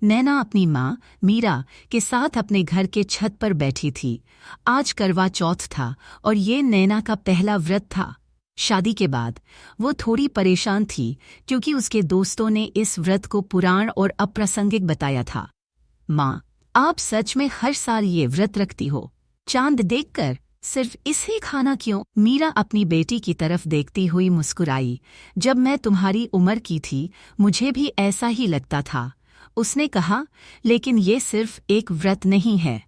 नैना अपनी माँ मीरा के साथ अपने घर के छत पर बैठी थी। आज करवा चौथ था और ये नैना का पहला व्रत था। शादी के बाद वो थोड़ी परेशान थी क्योंकि उसके दोस्तों ने इस व्रत को पुराण और अप्रासंगिक बताया था। माँ, आप सच में हर साल ये व्रत रखती हो? चांद देखकर सिर्फ इसे खाना क्यों? मीरा अपनी बेटी की तरफ देखती हुई मुस्कुराई। जब मैं तुम्हारी उम्र की थी मुझे भी ऐसा ही लगता था, उसने कहा। लेकिन ये सिर्फ एक व्रत नहीं है,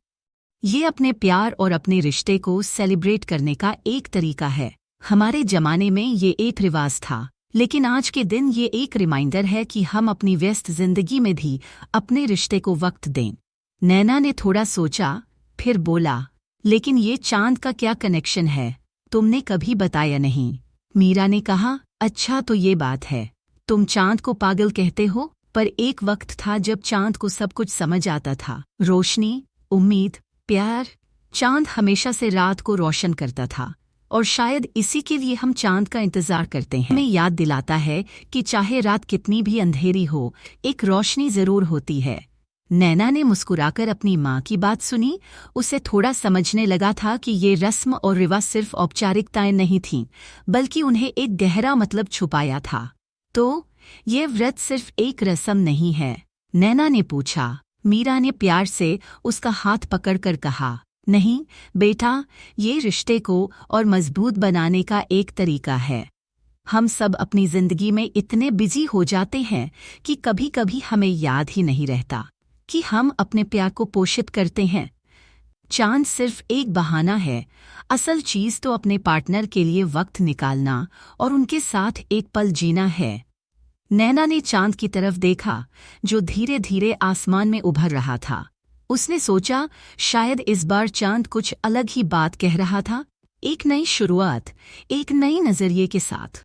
ये अपने प्यार और अपने रिश्ते को सेलिब्रेट करने का एक तरीका है। हमारे जमाने में ये एक रिवाज था, लेकिन आज के दिन ये एक रिमाइंडर है कि हम अपनी व्यस्त जिंदगी में भी अपने रिश्ते को वक्त दें। नैना ने थोड़ा सोचा, फिर बोला, लेकिन ये चांद का क्या कनेक्शन है? तुमने कभी बताया नहीं। मीरा ने कहा, अच्छा तो ये बात है, तुम चांद को पागल कहते हो, पर एक वक्त था जब चांद को सब कुछ समझ आता था। रोशनी, उम्मीद, प्यार। चांद हमेशा से रात को रोशन करता था और शायद इसी के लिए हम चांद का इंतजार करते हैं। हमें याद दिलाता है कि चाहे रात कितनी भी अंधेरी हो, एक रोशनी जरूर होती है। नैना ने मुस्कुराकर अपनी माँ की बात सुनी। उसे थोड़ा समझने लगा था कि ये रस्म और रिवाज सिर्फ औपचारिकताएं नहीं थीं, बल्कि उन्हें एक गहरा मतलब छुपाया था। तो ये व्रत सिर्फ एक रस्म नहीं है? नैना ने पूछा। मीरा ने प्यार से उसका हाथ पकड़कर कहा, नहीं बेटा, ये रिश्ते को और मजबूत बनाने का एक तरीका है। हम सब अपनी जिंदगी में इतने बिजी हो जाते हैं कि कभी कभी हमें याद ही नहीं रहता कि हम अपने प्यार को पोषित करते हैं। चांद सिर्फ एक बहाना है, असल चीज तो अपने पार्टनर के लिए वक्त निकालना और उनके साथ एक पल जीना है। नैना ने चांद की तरफ देखा, जो धीरे धीरे आसमान में उभर रहा था। उसने सोचा, शायद इस बार चांद कुछ अलग ही बात कह रहा था, एक नई शुरुआत, एक नई नजरिए के साथ।